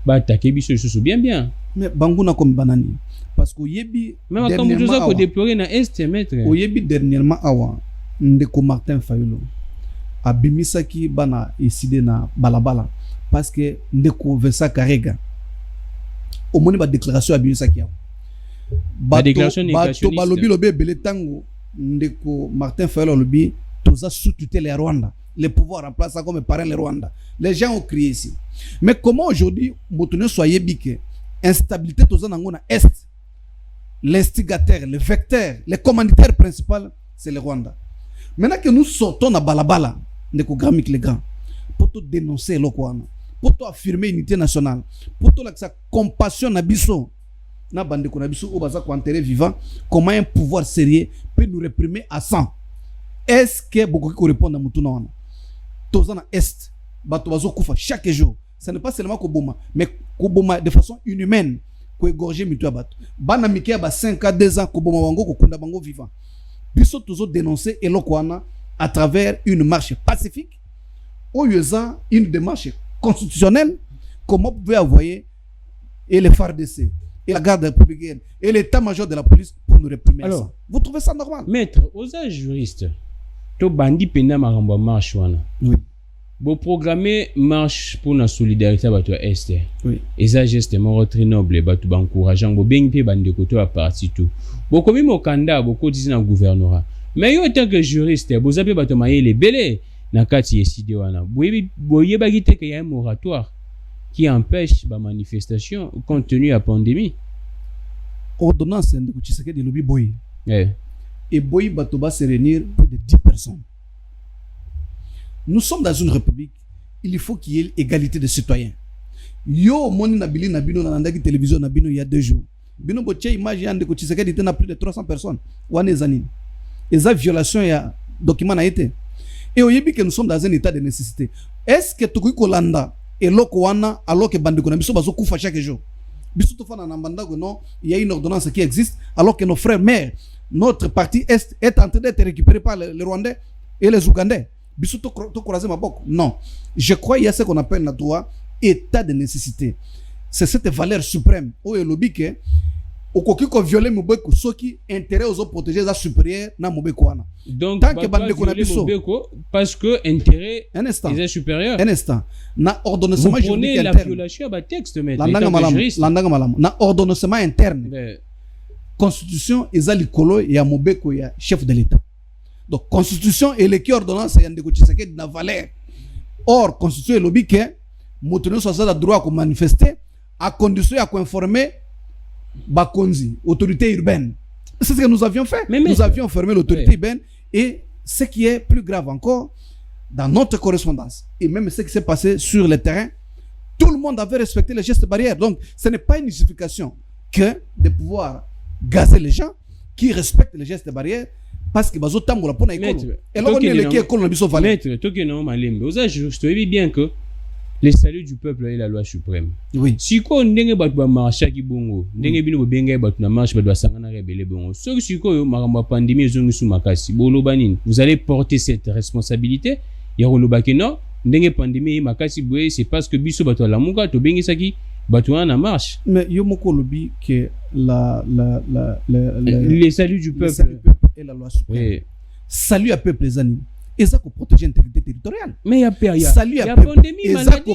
attaquer Bisso bien? Mais Bangouna comme Banani. Parce qu'au Yébi, même quand vous avez déploré dans l'Est, maître. Au Yébi, dernièrement, ndeko Martin Fayulu abimisaki bana décidé na balabala parce que ndeko Vesa Karega au moni ba déclaration abimisaki ba déclaration négationniste balobi lobe beletango ndeko Martin Fayulu lobi toza sous tutelle ya Rwanda, le pouvoir en place comme parrain le Rwanda. Les gens ont crié ici. Mais comment aujourd'hui motonne soyez bique instabilité toza nango na est, l'instigateur, le vecteur, le commanditaire principal c'est le Rwanda. Maintenant que nous sortons à balabala, ndeko Gramik le grand, pour tout dénoncer l'Okwana, pour tout affirmer l'unité nationale, pour tout la compassion na biso, na bandeko na biso au baza ko enterrer vivant, comment un pouvoir sérieux peut nous réprimer à 100? Est-ce que beaucoup qui répondent à mutuna wana? Tozana est, bato bazo kufa chaque jour. Ce n'est pas seulement Koboma, mais Koboma de façon inhumaine. ko égorger mitu ya bato bana mike ba 5 ans 2 ans ko boma bango ko kunda bango vivant biso toujours dénoncer eloko wana à travers une marche pacifique oyoza une démarche constitutionnelle. Comment vous pouvez envoyer et les FARDC et la garde républicaine et l'état-major de la police pour nous réprimer? Alors, ça vous trouvez ça normal? Maître, aux âges juristes, to bandi pena maramba marche wana. Oui. Bon programmer marche pour la solidarité bato est. Oui. Et ça geste moro très noble bato ba encourageant bo bengi bande koto a parti tout. Bo komi mo kanda bo ko dizina gouvernorat. Mais yo tant que juriste, bo zape bato mayele belé na kati yeside wana. Boye ba gite que y a un moratoire qui empêche la manifestation compte tenu de la pandémie. Ordonnance de Tshisekedi de lobby boy. Et boy batoba se réunir plus de 10 personnes. Nous sommes dans une république, il faut qu'il y ait égalité de citoyens. Yo moni nabili nabino na ndaki télévision nabino il y a 2 jours. Bino boche image yande ko Tshisekedi tena plus de 300 personnes. Wane zanini. Et ça violation ya document na été. Et oyebi que nous sommes dans un état de nécessité. Est-ce que tukuki kolanda et loko wana alors que bande ko na biso bazo kufa chaque jour. Biso to fana na banda ko non, il y a une ordonnance qui existe alors que nos frères mères, notre parti est en train d'être récupéré par les Rwandais et les Ougandais. Biso to croiser ma bok. Non. Je crois il y a ce qu'on appelle la droit état de nécessité. C'est cette valeur suprême. O elobi ke okoki ko violer mobeko soki intérêt aux autres protéger ça supérieur na mobeko wana. Donc tant que bande ko na biso parce que intérêt est supérieur. Un instant. Na ordonnancement juridique interne. La violation ba texte mais landanga malamu. Na ordonnancement interne. Constitution ezali kolo ya mobeko ya chef de l'état. Donc constitution et les ordonnance ya ndeko Tshisekedi na valeur. Or constitution elobi ke motono so za droit ko manifester à condition ya ko informer Bakonzi, autorité urbaine. C'est ce que nous avions fait. Nous avions formé l'autorité urbaine. Et ce qui est plus grave encore, dans notre correspondance, et même ce qui s'est passé sur le terrain, tout le monde avait respecté les gestes barrières. Donc, ce n'est pas une justification que de pouvoir gazer les gens qui respectent les gestes barrières parce que bazo tambola pona école. Et là, on est les écoles na biso valé. Maître, toi qui non malembe. Osa je te dis bien que le salut du peuple est la loi suprême. Oui. Si ko ndenge batu ba marcha ki bongo, ndenge bino benga batu na marche batu sangana rebelle bongo. So si ko yo maramba pandémie zongi sou makasi. Bolo banine, vous allez porter cette responsabilité. Ya roloba ke non, ndenge pandémie makasi boye, c'est parce que biso batu la muka to bengi saki batu na marche. Mais yo moko lobi que le salut du peuple est la loi suprême. Oui. Salut à peuple les animaux. Et ça pour protéger l'intégrité territoriale. Mais il y a pandémie, maladie.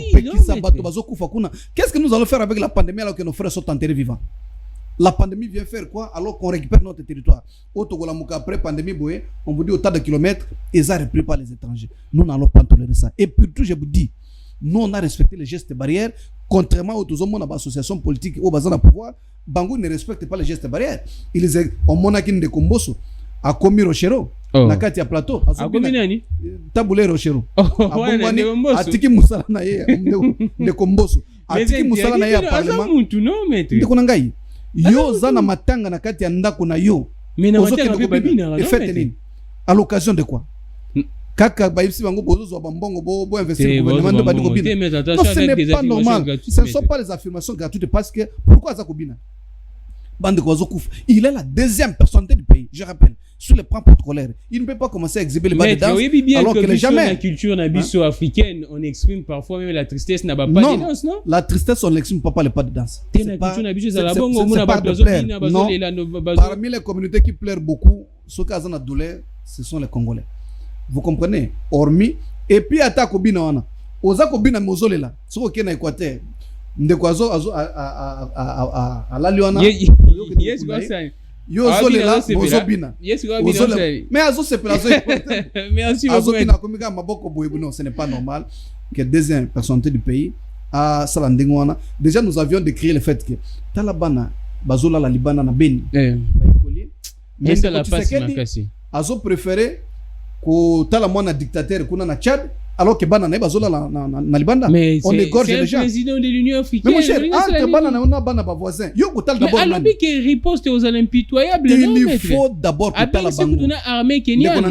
Qu'est-ce que nous allons faire avec la pandémie alors que nos frères sont enterrés vivants? La pandémie vient faire quoi alors qu'on récupère notre territoire? Après pandémie, on vous dit autant de kilomètres et ça repris par les étrangers. Nous n'allons pas tolérer ça. Et puis tout, je vous dis, nous on a respecté les gestes barrières, contrairement aux autres associations politiques au bazar à pouvoir. Bangou ne respecte pas les gestes barrières. Ils ont monaki de Komboso. A commis Rochero, na kati ya plateau. A commis nani? Tabule Rochero. Atiki musala na ye de Komboso. Atiki musala na ye parlement. Ndeko nangai. Yo zana matanga na kati ya ndako na yo. Mais na matanga ko babina. Et faites nini? À l'occasion de quoi? Kaka baïsi bango bozo bambongo bo investir le gouvernement de badi kobina. Non, ce n'est pas normal. Ce ne sont pas les affirmations gratuites parce que pourquoi ça kobina? Bande Kouazokouf, il est la deuxième personnalité du pays, je rappelle, sur le plan protocolaire. Il ne peut pas commencer à exhiber les bas de danse alors que les jamais. La culture africaine, on exprime parfois même la tristesse n'a pas de danse, non? La tristesse, on n'exprime pas les pas de danse. C'est pas de plaire. Non. Parmi les communautés qui pleurent beaucoup, ceux qui ont la douleur, ce sont les Congolais. Vous comprenez? Hormis, et puis attaque au bina, oza ko bina mozole là, ce qui est en Équateur. Ndekwazo à la liona yes yo zolela bozobina mais azo se plazo merci azo bina komika maboko boyebu non ce n'est pas normal que deuxième personnalité du pays à salandengwana déjà nous avions décrit le fait que talabana bazola la libana na beni mais ça la passe makasi azo préféré ko tala mwana dictateur kuna na Tchad alors que Bana bazola na Libanda, on égorge les gens. C'est le président de l'Union africaine. Mais mon cher, entre Bana voisin, yo kotal d'abord. Alors qu'il riposte aux impitoyables. Il faut d'abord que tala bango. Avec ce armée Kenya.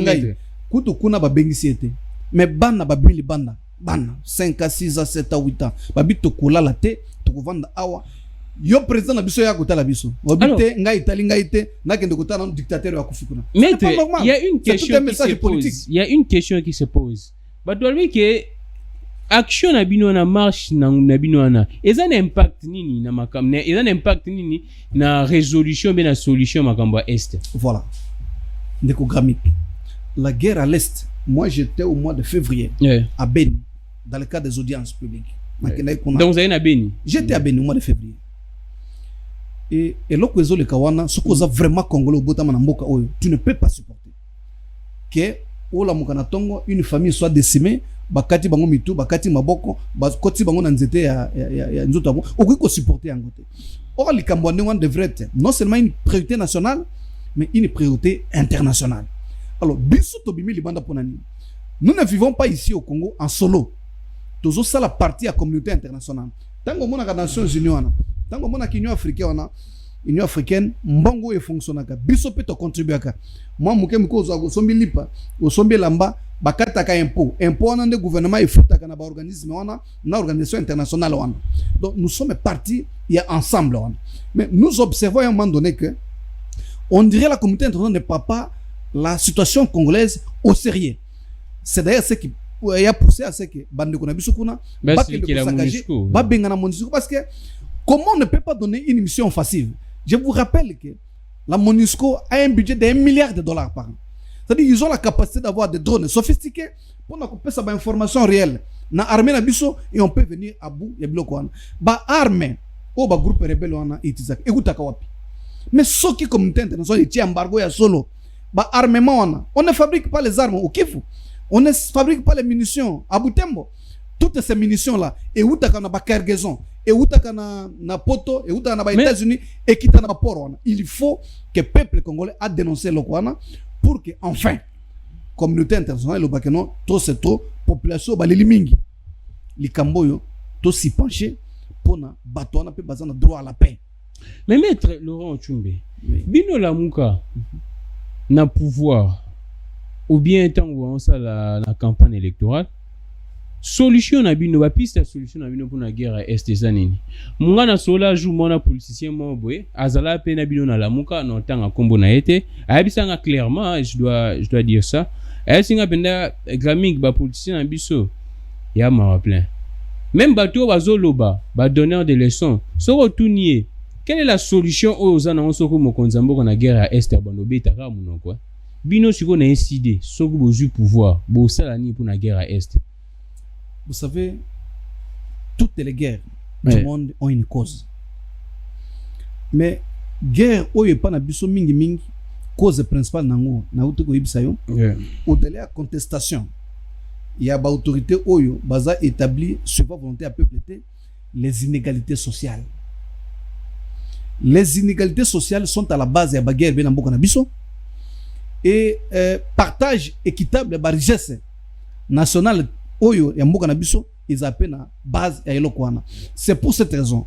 Kutu kuna ba bengisi ete. Mais Bana ba bili Bana 5 à 6 à 7 à 8 ans. Babi to kula la te, to vanda awa. yo président na biso ya kota la biso obité ngai itali ngai te na kende kota na dictateur ya kufukuna. Mais il y a une question qui se pose. Il y a une question qui se pose. Bah toi lui que action na bino na marche na bino na eza na impact nini na makam na eza na impact nini na résolution bien na solution makambo est. Voilà. Ndeko Gramik. La guerre à l'est. Moi j'étais au mois de février à Beni dans le cadre des audiences publiques. Donc vous avez na Beni. J'étais à Beni au mois de février. Et loko ezo le kawana ce qu'on a vraiment congolais au botama na mboka oyo tu ne peux pas supporter que ola mukana tongo une famille soit décimée bakati bango mitu bakati maboko bakoti bango na nzete ya nzoto abo okiko supporter yango te. Or likambo ndenge devrait être non seulement une priorité nationale mais une priorité internationale. Alors biso to bimi libanda ponani. Nous ne vivons pas ici au Congo en solo. Tozo ça la partie à communauté internationale. Tango mona ka Nations Unies tango mona ki Union africaine mbongo e fonctionnaka biso pe to contribuer ka moi muke miko zo sombi lipa o sombi lamba bakata ka impôt wana nde gouvernement e futaka na ba organisme wana na organisation internationale wana. Donc nous sommes partis il y a ensemble wana. Mais nous observons à un moment donné que on dirait la communauté internationale ne prend pas la situation congolaise au sérieux. C'est d'ailleurs ce qui a poussé à ce que bande ko na biso kuna ba benga na MONUSCO parce que comment on ne peut pas donner une mission facile. Je vous rappelle que la MONUSCO a un budget de $1 milliard par an. C'est-à-dire qu'ils ont la capacité d'avoir des drones sophistiqués pour nous couper ça information réelle. Na armée na biso et on peut venir à bout ya biloko wana. Ba armée au ba groupe rebelle wana itizaka. Écoutaka wapi. Mais ce qui communauté internationale tient embargo ya solo. Ba armement wana. On ne fabrique pas les armes au Kivu. On ne fabrique pas les munitions à Butembo. Toutes ces munitions là et utaka na ba cargaison et utaka na poto et utaka na ba États-Unis et kita na ba port. Il faut que le peuple congolais a dénoncé le Kwana pour que enfin communauté internationale le bakeno trop c'est trop population ba mingi likamboyo to si pencher pour na bato na pe bazana droit à la paix. Mais maître Laurent Tchumbe bino la muka na pouvoir ou bien tant on ça la campagne électorale solution na bino ba piste solution na bino pour la guerre est zanini munga na sola jou mona politicien mo boye azala pe na bino na lamuka na tanga kombo na été ayebisanga clairement je dois dire ça singa penda Gramik ba politicien na biso ya ma plein même bato bazoloba ba donneur de leçons soko tunier quelle est la solution aux ana soko mokonzambo na guerre est banobeta ka munoko bino siko na incide soko bozu pouvoir bo sala ni pour la guerre est. Vous savez, toutes les guerres du monde ont une cause. Mais guerre oyo pas na biso mingi cause principale nango na uteko ibisayo. Au-delà de contestation, il y a ba autorité oyo baza établi suivant volonté à peuple les inégalités sociales. Les inégalités sociales sont à la base de la guerre bien mboka na biso et partage équitable de la richesse nationale oyo ya mboka na biso ils appellent na base ya eloko wana. C'est pour cette raison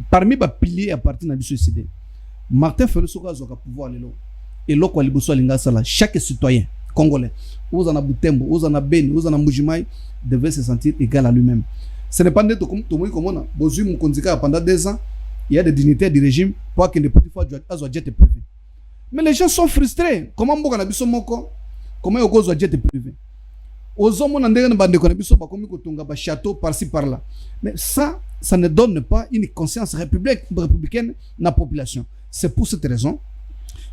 parmi ba piliers à partir na biso ici Martin Fayulu soka azoka pouvoir lelo eloko ali boso alinga sala chaque citoyen congolais oza na Butembo oza na Beni oza na Mbujimai devait se sentir égal à lui-même. Ce n'est pas net comme tout monde comme on a bozui mukonzika pendant 2 ans il y a des dignitaires du régime pour que les petites fois azo jet privé. Mais les gens sont frustrés. Comment mboka na biso moko comment yoko zo jet privé aux hommes on a ndenge bande ko na biso ba komi ko tunga ba château par-ci par-là. Mais ça ne donne pas une conscience républicaine na population. C'est pour cette raison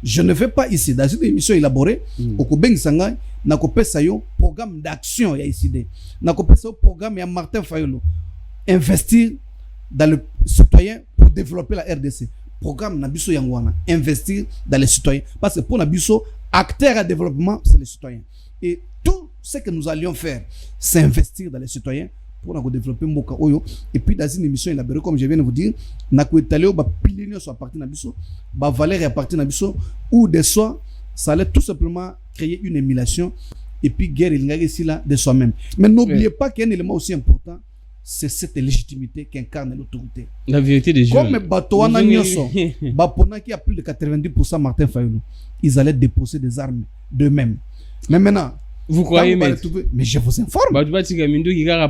je ne vais pas ici dans une émission élaborée au Kobengisanga na ko pesa yo programme d'action ya ici na ko pesa programme ya Martin Fayulu investir dans le citoyen pour développer la RDC. Programme na biso yangwana investir dans les citoyens parce que pour na biso acteur à développement c'est les citoyens et tout ce que nous allions faire c'est investir dans les citoyens pour nous développer mboka oyo et puis dans une émission élaborée comme je viens de vous dire na ko étaler ba pilier soit parti na biso ba valeur à partir na biso ou de soi ça allait tout simplement créer une émulation et puis guerre il ngaki si là de soi-même. Mais n'oubliez pas qu'il y a un élément aussi important, c'est cette légitimité qu'incarne l'autorité. La vérité des gens. Comme Batouana Nyoso, Bapona qui a plus de 90% Martin Fayulu, ils allaient déposer des armes d'eux-mêmes. Mais maintenant, vous croyez, mais je vous informe.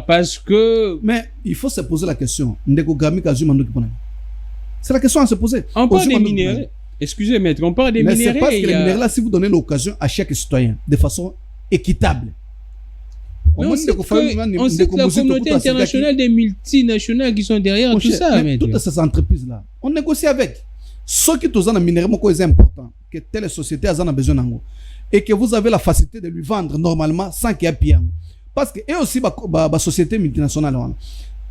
Parce que. Mais il faut se poser la question. Ndeko Gramik Azuma Ndoki Pona. C'est la question à se poser. On parle des minéraux. Excusez, maître, on parle des minéraux. Mais c'est parce que les minéraux, là, si vous donnez l'occasion à chaque citoyen de façon équitable. On sait que la communauté internationale des multinationales qui sont derrière tout ça. Toutes ces entreprises-là, on négocie avec. Ceux qui ont un minéraux, c'est important, que telle société a besoin d'ango. Et que vous avez la facilité de lui vendre normalement sans qu'il y ait pire. Parce que, et aussi, la société multinationale,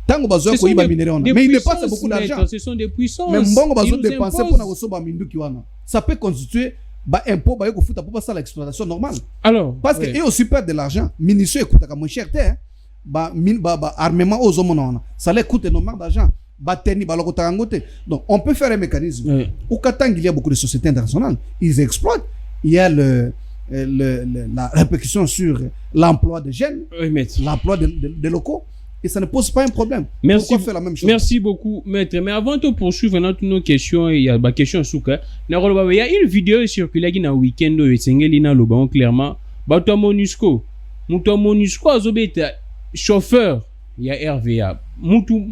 tant que besoin de minéraux, mais il dépasse beaucoup d'argent. Ce sont des puissances. Mais bon, besoin de dépenser pour recevoir mindu qui ça peut constituer impôt pour passer à l'exploitation normale. Alors, parce que eux aussi perdent de l'argent. Ministre écoute à moins cher, armement aux hommes, ça leur coûte énormément d'argent. Donc, on peut faire un mécanisme. Au Qatar, il y a beaucoup de sociétés internationales. Ils exploitent. Il y a la répercussion sur l'emploi des jeunes, l'emploi des locaux. Et ça ne pose pas un problème. Pourquoi faire la même chose? Merci beaucoup, maître. Mais avant de poursuivre dans toutes nos questions, il y a une question souka. Il y a une vidéo circulée qui est dans le week-end où il y a clairement Bato Monusco. Mutu Monusco a chauffeur, il y a RVA. Mutu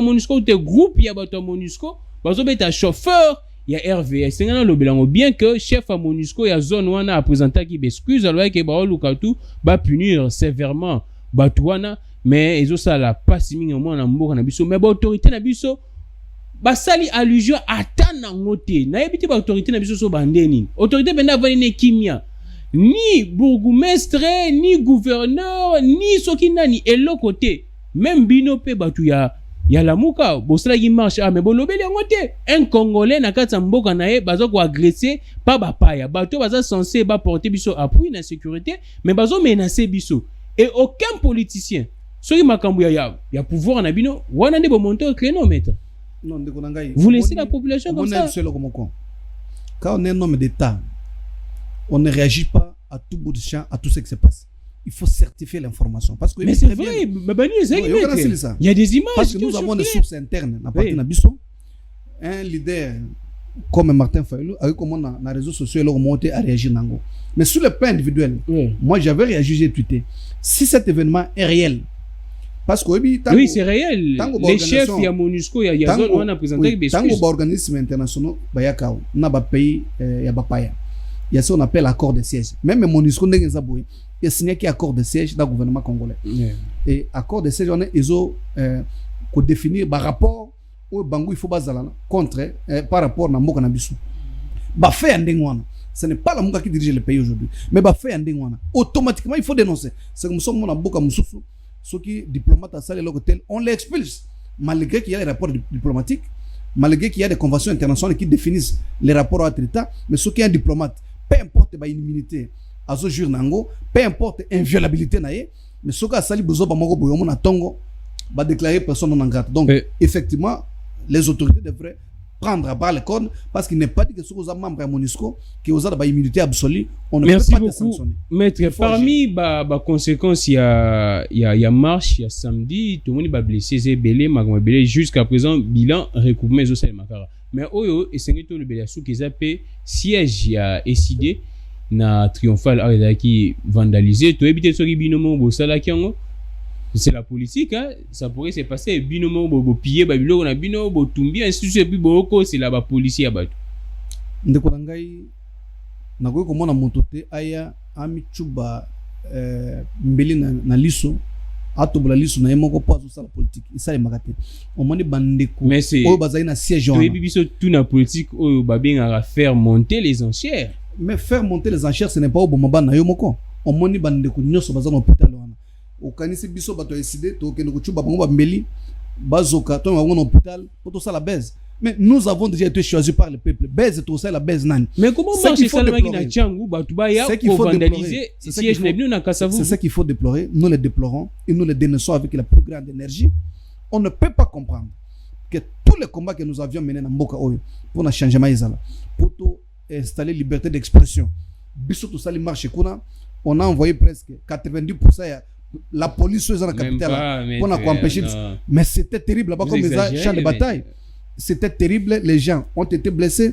Monusco, te groupe, il y a Bato Monusco. Bato chauffeur, il y a RVA. C'est bien que chef à Monusco, il y a zone où on a présenté qui excuse, alors que Baolukatu va punir sévèrement Batouana. Mais ils ont ça la passe mingi au moins na mboka na biso mais ba autorité na biso ba sali allusion ata na ngote na yebiti ba autorité na biso so bandeni autorité benda vani ne kimia ni bourgmestre ni gouverneur ni sokina ni eloko-te même bino pe batu ya la muka bosala ki marche mais bolobeli ngote un congolais na kati mboka na ye bazo ko agresser pa ba paya bato baza censé ba porter biso appui na sécurité mais bazo menacer biso et aucun politicien ceux qui il y a pouvoir en abino, ou on a des bons monteurs maître. Non, vous laissez la population comme ça. Quand on est un homme d'État, on ne réagit pas à tout bout de champ, à tout ce qui se passe. Il faut certifier l'information. Parce que mais c'est vrai, il y a des images. Parce que nous avons des sources internes. Un leader comme Martin Fayulu, avec comment dans les réseaux sociaux, il a remonté à réagir. Mais sur le plan individuel, moi j'avais réagi, j'ai tweeté. Si cet événement est réel, parce que oui, c'est réel. Les chefs, il y a Monusco, il y a zone où on a présenté des excuses. Tant organismes internationaux, il y a un pays, il y a Bapaya. Il y a ce qu'on appelle l'accord de siège. Même Monusco, il y a signé un accord de siège dans le gouvernement congolais. Et accord de siège, ils ont définir un rapport où il faut contre par rapport à Mboka Nabisu. Ce n'est pas la Mboka qui dirige le pays aujourd'hui. Mais automatiquement, il faut dénoncer. C'est comme ça que Mboka Moussoussou. Ceux qui diplomates à ça, on les expulse. Malgré qu'il y a des rapports diplomatiques, malgré qu'il y a des conventions internationales qui définissent les rapports entre États, mais ceux qui sont diplomates, peu importe l'immunité à ce jour, peu importe l'inviolabilité, mais ceux qui ont besoin de Tongo, va déclarer personne non grate. Donc, effectivement, les autorités devraient prendre à bas les cordes parce qu'il n'est pas dit que ceux qui sont membres de Monusco, qui ont une immunité absolue, on ne peut pas les sanctionner. Maître, parmi les conséquences, il y a marche, il y a samedi, tout le monde va blessé, c'est belé, belé. Jusqu'à présent, bilan recouvrement au Makara. Mais Oyo, et c'est tout le belé sous qu'ils appellent siège, il y a décidé na triomphal qui vandalisé, tout éviter ce qui binomo bosala kiango. C'est la politique, hein. Ça pourrait se passer. Binomo, bo piller, babilo, on a bino, bo tumbi, ainsi de suite, puis bo c'est là-bas, policier, abat. Ndekolangai, na quoi comment na montote, aya, ami chuba, mbeli na liso, atobla liso, na yemoko pas sur la politique. Et ça, les magate. On m'a dit bandeko. Mais c'est. Oh, bazaï na siège. Tu es tout na politique, oh, babing à faire monter les enchères. Mais faire monter les enchères, ce n'est pas au bon moment na yomoko. On m'a dit bandeko, nous sommes dans l'hôpital. Au Kanisi biso bato décidé to ke no chuba bango ba mbeli bazoka to ngona hôpital pour tout ça la baise. Mais nous avons déjà été choisis par le peuple. Baise tout ça la baise nani. Mais comment marche ça le na Tchangu bato ba ya pour vandaliser siège nebnu na Kasavu. C'est ça qu'il faut déplorer. Nous le déplorons et nous le dénonçons avec la plus grande énergie. On ne peut pas comprendre que tous les combats que nous avions menés dans Mboka Oyo pour un changement isala pour tout installer liberté d'expression. Biso tout ça les marche kuna on a envoyé presque 90% la police dans la capitale pour empêcher. Mais c'était terrible là-bas comme les champs de bataille. C'était terrible. Les gens ont été blessés.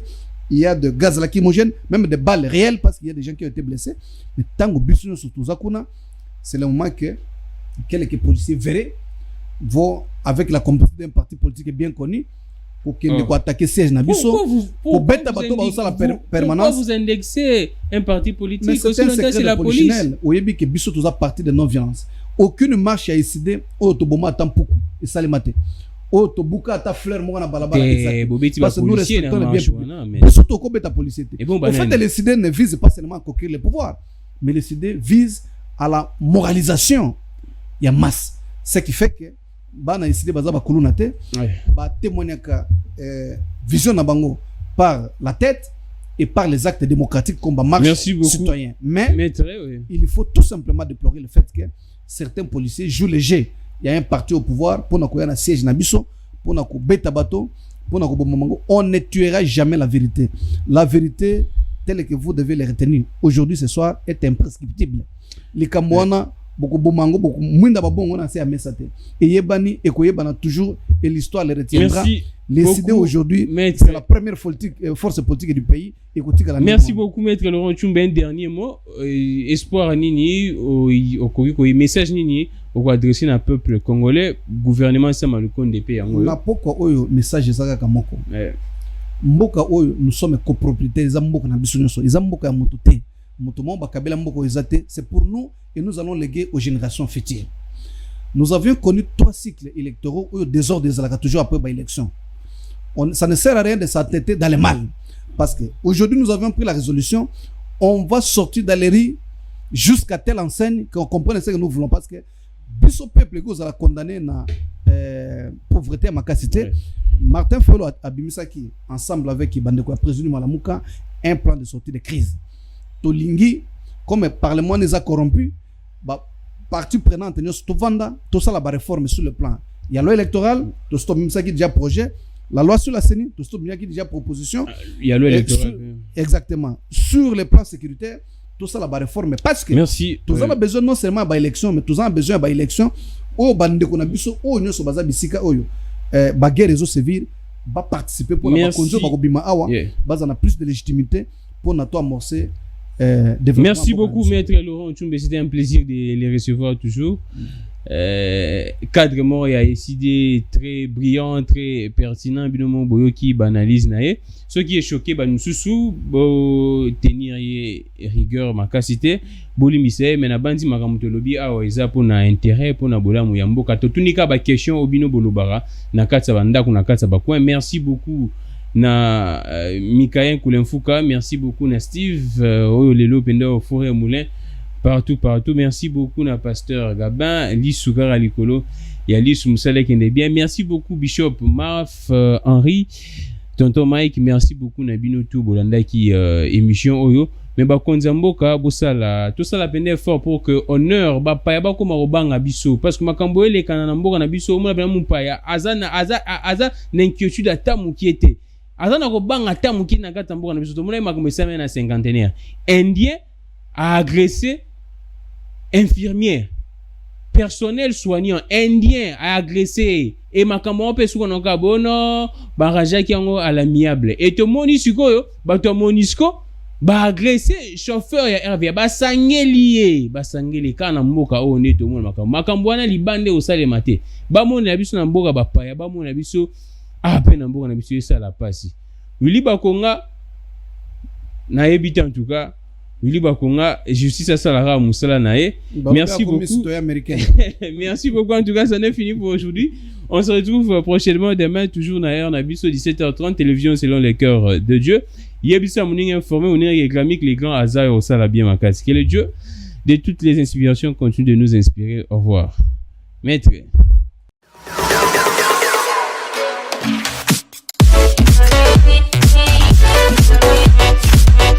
Il y a de gaz lacrymogène, même des balles réelles parce qu'il y a des gens qui ont été blessés. Mais tant que Bissou surtout Zakuna, c'est le moment que quelques policiers verrés vont avec la complicité d'un parti politique bien connu kokende ko attaquer siège na biso ko beta bato ba osala permanence. Pourquoi vous indexez un parti politique? Mais c'est la police. Oyebi que biso tous a parti de non violence. Aucune marche a décidé o to boma tampuku et salimate. O to buka ta fleur mo na balabala parce que nous respectons les biens. Biso to ko beta police. En fait les idées ne visent pas seulement à conquérir le pouvoir, mais les idées visent à la moralisation. Il y a masse. Ce qui fait que bana décidé baza ba kulunate ba témoigner ka vision na bango par la tête et par les actes démocratiques comme ba marche citoyen. Mais il faut tout simplement déplorer le fait que certains policiers jouent le jeu. Il y a un parti au pouvoir pour na koya na siège na biso pour na ko beta bato pour na ko bomango. On ne tuera jamais la vérité. La vérité telle que vous devez les retenir aujourd'hui ce soir est imprescriptible. Les Kamwana beaucoup bomango beaucoup mwinda babongo na se amesate et yebani et koyebana toujours et l'histoire les retiendra. Les idées aujourd'hui c'est la première force politique du pays. Merci beaucoup maître Laurent Tchumbe. Un dernier mot espoir nini au message nini au adresser na peuple congolais gouvernement sama le compte des pays yango na poko oyo message ezaka kamoko mboka oyo nous sommes copropriétaires za mboka na biso nyonso za mboka ya moto te moto mo bakabela mboko ezate. C'est pour nous et nous allons léguer aux générations futures. Nous avions connu 3 cycles électoraux où le désordre des toujours après l'élection. Ça ne sert à rien de s'entêter dans le mal. Parce que aujourd'hui nous avons pris la résolution, on va sortir dans les rues jusqu'à telle enseigne qu'on comprenne ce que nous voulons. Parce que biso peuple que vous allez condamner na pauvreté à Makasité, Martin Fayulu abimisaki ensemble avec Bandeko président Malamuka un plan de sortie de crise. Tolingi comme parlement les a corrompus, parti prenante nous vanda tout ça la réforme sur le plan. Il y a loi électorale, tout ça qui déjà projet, la loi sur la CENI, tout ça qui déjà proposition. Il y a loi électorale. Exactement. Sur le plan sécuritaire, tout ça la réforme parce que merci. Tout ça a besoin non seulement de élection, mais tout ça a besoin de élection. Au bande qu'on a biso, au nous so baza bisika oyo, guerre réseau civil, va participer pour la conduire par Obima Awa, base en plus de légitimité pour notre amorcer. Merci beaucoup, maître Laurent Tchumbe. C'était un plaisir de les recevoir toujours. Cadre mort, il y a des idées très brillantes, très pertinentes. Binomo Boyoki banalise nae. Ce qui est choqué, nous sous tenir rigueur ma capacité. Boli mise, mais na bandi makamuto lobi awa eza pour na intérêt pour na bola muyambo. Kato tunika ba question obino bolobara na katsa banda kuna katsa ba coin. Merci beaucoup. Na Mikayen Koulenfouka, merci beaucoup na Steve Oyo Lelo Penda au Forêt Moulin partout. Merci beaucoup na Pasteur Gabin, Lissougar Alikolo, il y a Lissou Moussale qui est bien. Merci beaucoup Bishop Marf Henri, Tonton Mike, merci beaucoup na Binotou Bolanda qui émission Oyo. Mais ba konzamboka bosala tout ça la peine fort pour que honneur ba pa ba ko marobanga biso parce que makambo ele kana mboka na biso mo na mupaya azana aza n'inquiétude atamu qui était azana ko banga tamu ki na kata mboka na biso to mona makambo esame na cinquantenaire indien a agressé infirmière personnel soignant indien a agressé et makambo pe suko na kabono baraja ki yango à l'amiable et to moni sikoyo ba to monisco ba agressé chauffeur ya RV ba sangeli kana mboka o neto mona makambo wana libande osale mate ba mona biso na mboka ba paya ba mona biso pe na mboka na biso esa la pasi Willy Bakonga na ebita en tout cas Willy Bakonga justice salara musala nae. Merci beaucoup. Merci beaucoup en tout cas, ça n'est fini pour aujourd'hui. On se retrouve prochainement demain toujours na heure na biso 17h30 télévision selon les cœurs de Dieu. Yebisa Mouning informé, on est réclamé que les grands hasards au sala bien makasi. Que le Dieu de toutes les inspirations continue de nous inspirer. Au revoir. Maître.